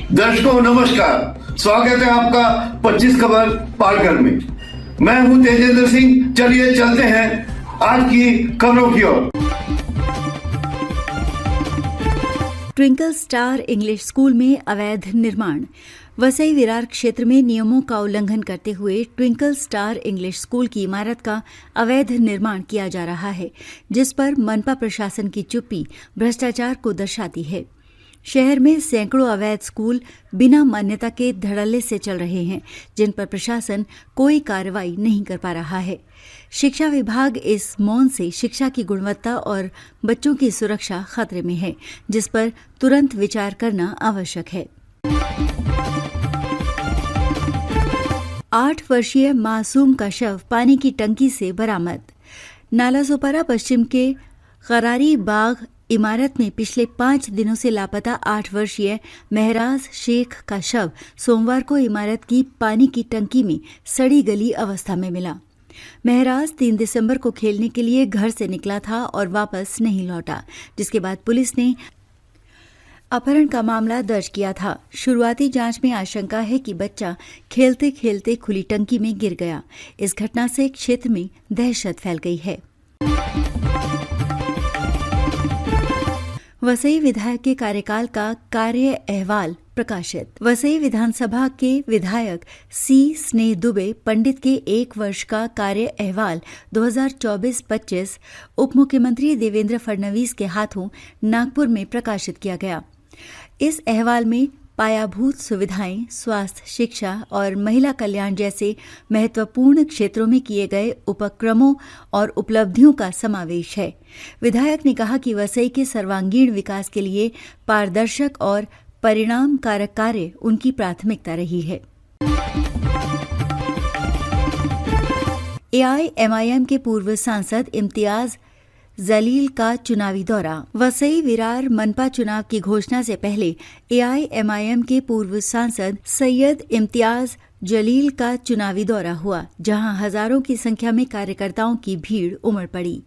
दर्शकों नमस्कार, स्वागत है आपका 25 खबर पालघर में। मैं हूं तेजेंद्र सिंह। चलिए चलते हैं आज की खबरों की ओर। ट्विंकल स्टार इंग्लिश स्कूल में अवैध निर्माण। वसई विरार क्षेत्र में नियमों का उल्लंघन करते हुए ट्विंकल स्टार इंग्लिश स्कूल की इमारत का अवैध निर्माण किया जा रहा है, जिस पर मनपा प्रशासन की चुप्पी भ्रष्टाचार को दर्शाती है। शहर में सैकड़ों अवैध स्कूल बिना मान्यता के धड़ल्ले से चल रहे हैं, जिन पर प्रशासन कोई कार्रवाई नहीं कर पा रहा है। शिक्षा विभाग इस मौन से शिक्षा की गुणवत्ता और बच्चों की सुरक्षा खतरे में है, जिस पर तुरंत विचार करना आवश्यक है। 8 वर्षीय मासूम का शव पानी की टंकी से बरामद। नालासोपारा पश्चिम के करारी बाग इमारत में पिछले 5 दिनों से लापता 8 वर्षीय महराज शेख का शव सोमवार को इमारत की पानी की टंकी में सड़ी गली अवस्था में मिला। महराज 3 दिसंबर को खेलने के लिए घर से निकला था और वापस नहीं लौटा, जिसके बाद पुलिस ने अपहरण का मामला दर्ज किया था। शुरुआती जांच में आशंका है कि बच्चा खेलते खेलते खुली टंकी में गिर गया। इस घटना से क्षेत्र में दहशत फैल गई है। वसई विधायक के कार्यकाल का कार्य अहवाल प्रकाशित। वसई विधानसभा के विधायक सी स्नेह दुबे पंडित के 1 वर्ष का कार्य अहवाल 2024-25 उप मुख्यमंत्री देवेंद्र फडणवीस के हाथों नागपुर में प्रकाशित किया गया। इस अहवाल में पायाभूत सुविधाएं, स्वास्थ्य, शिक्षा और महिला कल्याण जैसे महत्वपूर्ण क्षेत्रों में किए गए उपक्रमों और उपलब्धियों का समावेश है। विधायक ने कहा कि वसई के सर्वांगीण विकास के लिए पारदर्शक और परिणाम कारक कार्य उनकी प्राथमिकता रही है। एआईएमआईएम के पूर्व सांसद इम्तियाज जलील का चुनावी दौरा। वसई विरार मनपा चुनाव की घोषणा से पहले एआईएमआईएम के पूर्व सांसद सैयद इम्तियाज जलील का चुनावी दौरा हुआ, जहां हजारों की संख्या में कार्यकर्ताओं की भीड़ उमड़ पड़ी।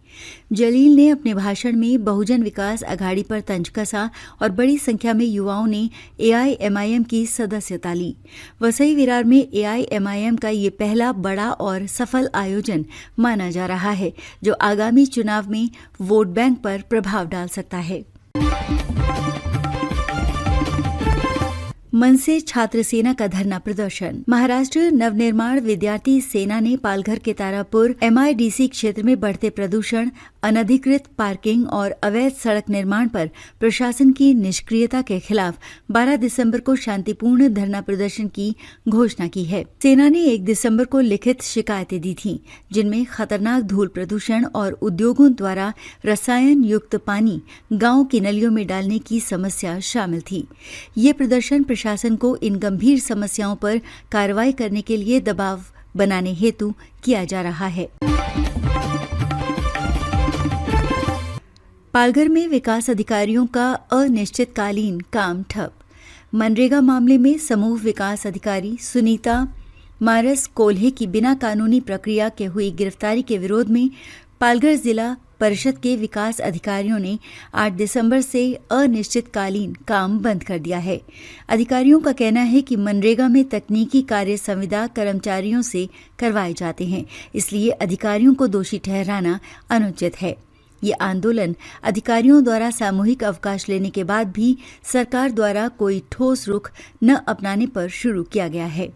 जलील ने अपने भाषण में बहुजन विकास अघाड़ी पर तंज कसा और बड़ी संख्या में युवाओं ने एआईएमआईएम की सदस्यता ली। वसई विरार में एआईएमआईएम का ये पहला बड़ा और सफल आयोजन माना जा रहा है, जो आगामी चुनाव में वोट बैंक पर प्रभाव डाल सकता है। मनसे छात्र सेना का धरना प्रदर्शन। महाराष्ट्र नवनिर्माण विद्यार्थी सेना ने पालघर के तारापुर एमआईडीसी क्षेत्र में बढ़ते प्रदूषण, अनधिकृत पार्किंग और अवैध सड़क निर्माण पर प्रशासन की निष्क्रियता के खिलाफ 12 दिसंबर को शांतिपूर्ण धरना प्रदर्शन की घोषणा की है। सेना ने 1 दिसंबर को लिखित शिकायतें दी थीं, जिनमें खतरनाक धूल प्रदूषण और उद्योगों द्वारा रसायन युक्त पानी गांव की नलियों में डालने की समस्या शामिल थी। ये प्रदर्शन प्रशासन को इन गंभीर समस्याओं पर कार्रवाई करने के लिए दबाव बनाने हेतु किया जा रहा है। पालघर में विकास अधिकारियों का अनिश्चितकालीन काम ठप। मनरेगा मामले में समूह विकास अधिकारी सुनीता मारस कोल्हे की बिना कानूनी प्रक्रिया के हुई गिरफ्तारी के विरोध में पालघर जिला परिषद के विकास अधिकारियों ने 8 दिसंबर से अनिश्चितकालीन काम बंद कर दिया है। अधिकारियों का कहना है कि मनरेगा में तकनीकी कार्य संविदा कर्मचारियों से करवाए जाते हैं, इसलिए अधिकारियों को दोषी ठहराना अनुचित है। ये आंदोलन अधिकारियों द्वारा सामूहिक अवकाश लेने के बाद भी सरकार द्वारा कोई ठोस रुख न अपनाने पर शुरू किया गया है।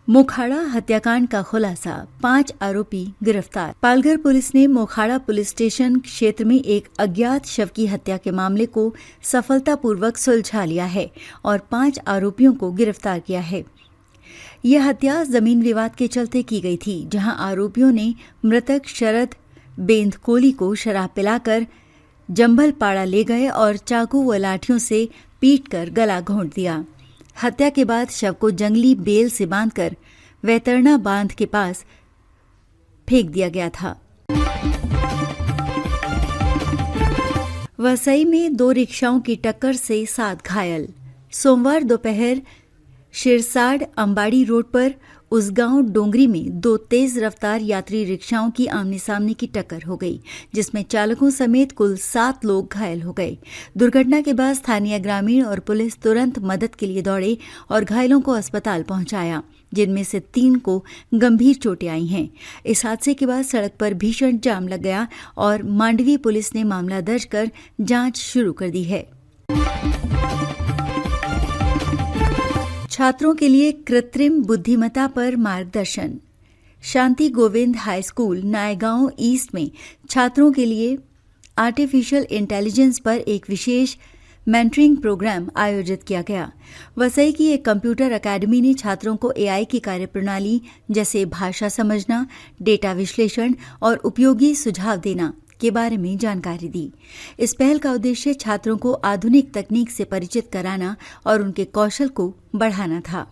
मोखाड़ा हत्याकांड का खुलासा, 5 आरोपी गिरफ्तार। पालघर पुलिस ने मोखाड़ा पुलिस स्टेशन क्षेत्र में एक अज्ञात शव की हत्या के मामले को सफलतापूर्वक सुलझा लिया है और 5 आरोपियों को गिरफ्तार किया है। यह हत्या जमीन विवाद के चलते की गई थी, जहां आरोपियों ने मृतक शरद बेंदकोली को शराब पिलाकर जंभलपाड़ा ले गए और चाकू व लाठियों से पीटकर गला घोंट दिया। हत्या के बाद शव को जंगली बेल से बांधकर वैतरना बांध के पास फेंक दिया गया था। वसई में 2 रिक्शाओं की टक्कर से 7 घायल। सोमवार दोपहर शिरसाड़ अंबाड़ी रोड पर उसगांव डोंगरी में दो तेज रफ्तार यात्री रिक्शाओं की आमने सामने की टक्कर हो गई, जिसमें चालकों समेत कुल 7 लोग घायल हो गए। दुर्घटना के बाद स्थानीय ग्रामीण और पुलिस तुरंत मदद के लिए दौड़े और घायलों को अस्पताल पहुंचाया, जिनमें से 3 को गंभीर चोटें आई हैं। इस हादसे के बाद सड़क पर भीषण जाम लग गया और मांडवी पुलिस ने मामला दर्ज कर जांच शुरू कर दी है। छात्रों के लिए कृत्रिम बुद्धिमत्ता पर मार्गदर्शन। Shanti Govind high school Naigaon east में छात्रों के लिए आर्टिफिशियल इंटेलिजेंस पर एक विशेष मेंटरिंग प्रोग्राम आयोजित किया गया। वसई की एक कंप्यूटर अकादमी ने छात्रों को एआई की कार्यप्रणाली जैसे भाषा समझना, डेटा विश्लेषण और उपयोगी सुझाव देना के बारे में जानकारी दी। इस पहल का उद्देश्य छात्रों को आधुनिक तकनीक से परिचित कराना और उनके कौशल को बढ़ाना था।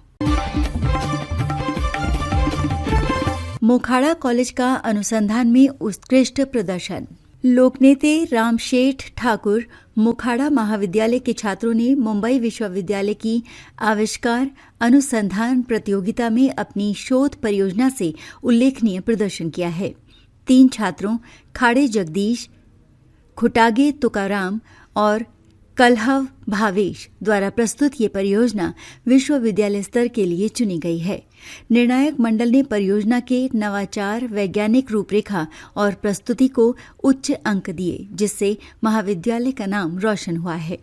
मोखाड़ा कॉलेज का अनुसंधान में उत्कृष्ट प्रदर्शन। लोकनेते रामशेठ ठाकुर मोखाड़ा महाविद्यालय के छात्रों ने मुंबई विश्वविद्यालय की आविष्कार अनुसंधान प्रतियोगिता में अपनी शोध परियोजना से उल्लेखनीय प्रदर्शन किया है। 3 छात्रों खाड़े जगदीश, खुटागे तुकाराम और कलहव भावेश द्वारा प्रस्तुत ये परियोजना विश्वविद्यालय स्तर के लिए चुनी गई है। निर्णायक मंडल ने परियोजना के नवाचार, वैज्ञानिक रूपरेखा और प्रस्तुति को उच्च अंक दिए, जिससे महाविद्यालय का नाम रोशन हुआ है।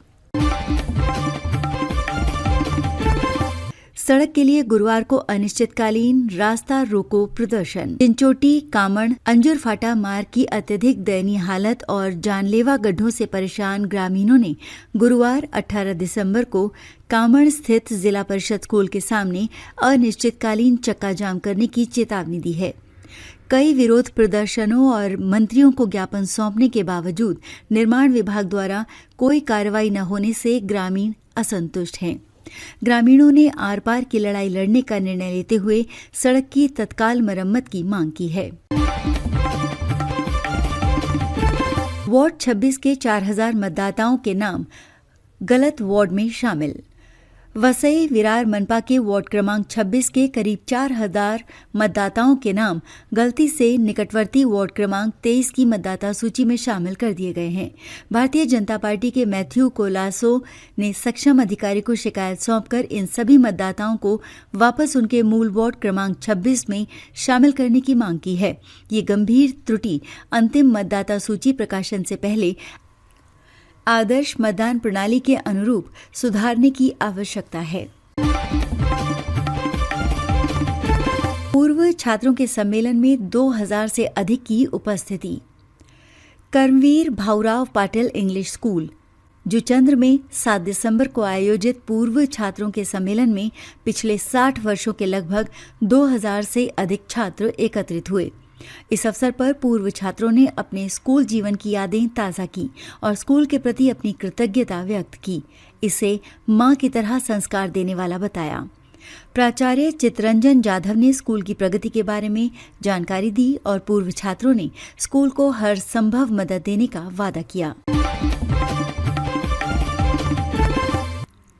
सड़क के लिए गुरुवार को अनिश्चितकालीन रास्ता रोको प्रदर्शन। चिंचोटी कामण अंजुर फाटा मार्ग की अत्यधिक दयनीय हालत और जानलेवा गड्ढों से परेशान ग्रामीणों ने गुरुवार 18 दिसंबर को कामण स्थित जिला परिषद स्कूल के सामने अनिश्चितकालीन चक्का जाम करने की चेतावनी दी है। कई विरोध प्रदर्शनों और मंत्रियों को ज्ञापन सौंपने के बावजूद निर्माण विभाग द्वारा कोई कार्रवाई न होने से ग्रामीण असंतुष्ट हैं। ग्रामीणों ने आर पार की लड़ाई लड़ने का निर्णय लेते हुए सड़क की तत्काल मरम्मत की मांग की है। वार्ड 26 के 4000 मतदाताओं के नाम गलत वार्ड में शामिल। वसई विरार मनपा के वार्ड क्रमांक 26 के करीब 4000 मतदाताओं के नाम गलती से निकटवर्ती वार्ड क्रमांक 23 की मतदाता सूची में शामिल कर दिए गए हैं। भारतीय जनता पार्टी के मैथ्यू कोलासो ने सक्षम अधिकारी को शिकायत सौंपकर इन सभी मतदाताओं को वापस उनके मूल वार्ड क्रमांक 26 में शामिल करने की मांग की है। ये गंभीर त्रुटि अंतिम मतदाता सूची प्रकाशन से पहले आदर्श मतदान प्रणाली के अनुरूप सुधारने की आवश्यकता है। पूर्व छात्रों के सम्मेलन में 2000 से अधिक की उपस्थिति। कर्मवीर भाऊराव पाटिल इंग्लिश स्कूल जुचंद्र में 7 दिसंबर को आयोजित पूर्व छात्रों के सम्मेलन में पिछले 60 वर्षों के लगभग 2000 से अधिक छात्र एकत्रित हुए। इस अवसर पर पूर्व छात्रों ने अपने स्कूल जीवन की यादें ताज़ा की और स्कूल के प्रति अपनी कृतज्ञता व्यक्त की। इसे मां की तरह संस्कार देने वाला बताया। प्राचार्य चितरंजन जाधव ने स्कूल की प्रगति के बारे में जानकारी दी और पूर्व छात्रों ने स्कूल को हर संभव मदद देने का वादा किया।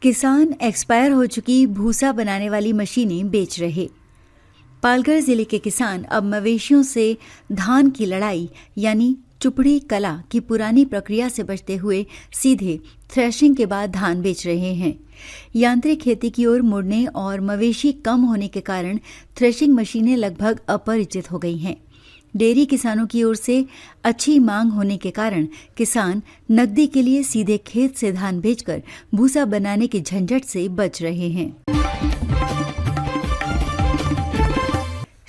किसान एक्सपायर हो चुकी भूसा बनाने वाली मशीनें बेच रहे। पालघर जिले के किसान अब मवेशियों से धान की लड़ाई यानी चुपड़ी कला की पुरानी प्रक्रिया से बचते हुए सीधे थ्रेशिंग के बाद धान बेच रहे हैं। यांत्रिक खेती की ओर मुड़ने और मवेशी कम होने के कारण थ्रेशिंग मशीनें लगभग अपरिचित हो गई हैं। डेयरी किसानों की ओर से अच्छी मांग होने के कारण किसान नकदी के लिए सीधे खेत से धान बेचकर भूसा बनाने के झंझट से बच रहे हैं।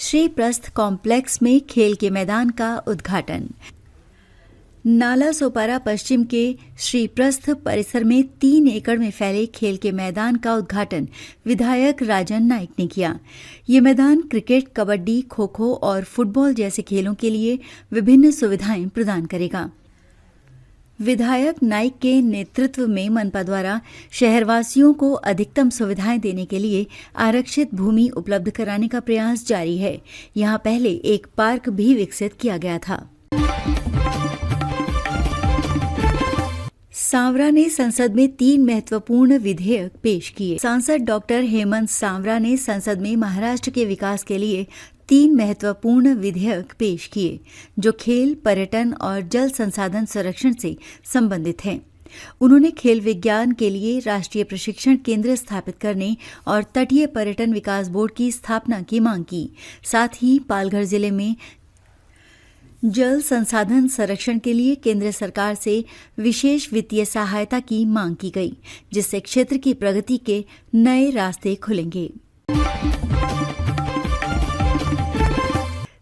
श्री प्रस्थ कॉम्प्लेक्स में खेल के मैदान का उद्घाटन। नाला सोपारा पश्चिम के श्री प्रस्थ परिसर में 3 एकड़ में फैले खेल के मैदान का उद्घाटन विधायक राजन नाइक ने किया। ये मैदान क्रिकेट, कबड्डी, खो खो और फुटबॉल जैसे खेलों के लिए विभिन्न सुविधाएं प्रदान करेगा। विधायक नाइक के नेतृत्व में मनपा द्वारा शहरवासियों को अधिकतम सुविधाएं देने के लिए आरक्षित भूमि उपलब्ध कराने का प्रयास जारी है। यहां पहले एक पार्क भी विकसित किया गया था। सांवरा ने संसद में 3 महत्वपूर्ण विधेयक पेश किए। सांसद डॉक्टर हेमंत सांवरा ने संसद में महाराष्ट्र के विकास के लिए 3 महत्वपूर्ण विधेयक पेश किए, जो खेल, पर्यटन और जल संसाधन संरक्षण से संबंधित हैं। उन्होंने खेल विज्ञान के लिए राष्ट्रीय प्रशिक्षण केंद्र स्थापित करने और तटीय पर्यटन विकास बोर्ड की स्थापना की मांग की। साथ ही पालघर जिले में जल संसाधन संरक्षण के लिए केंद्र सरकार से विशेष वित्तीय सहायता की मांग की गई, जिससे क्षेत्र की प्रगति के नए रास्ते खुलेंगे।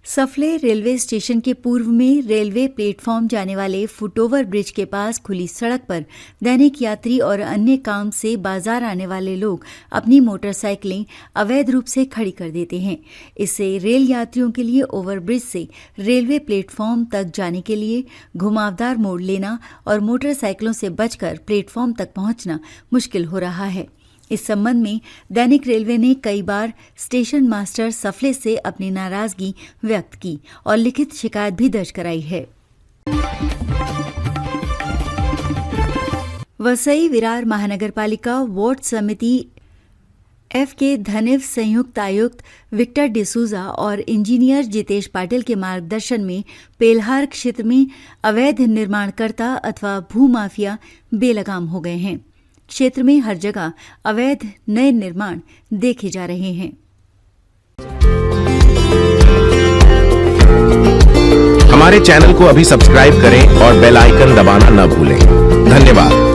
सफले रेलवे स्टेशन के पूर्व में रेलवे प्लेटफॉर्म जाने वाले फुटओवर ब्रिज के पास खुली सड़क पर दैनिक यात्री और अन्य काम से बाजार आने वाले लोग अपनी मोटरसाइकिलें अवैध रूप से खड़ी कर देते हैं। इससे रेल यात्रियों के लिए ओवरब्रिज से रेलवे प्लेटफॉर्म तक जाने के लिए घुमावदार मोड़ लेना और मोटरसाइकिलों से बचकर प्लेटफॉर्म तक पहुंचना मुश्किल हो रहा है। इस संबंध में दैनिक रेलवे ने कई बार स्टेशन मास्टर सफले से अपनी नाराजगी व्यक्त की और लिखित शिकायत भी दर्ज कराई है। वसई विरार महानगरपालिका वार्ड समिति एफ के धनिव संयुक्त आयुक्त विक्टर डिसूजा और इंजीनियर जितेश पाटिल के मार्गदर्शन में पेलहार क्षेत्र में अवैध निर्माणकर्ता अथवा भूमाफिया बेलगाम हो गए हैं। क्षेत्र में हर जगह अवैध नए निर्माण देखे जा रहे हैं। हमारे चैनल को अभी सब्सक्राइब करें और बेल आइकन दबाना न भूलें। धन्यवाद।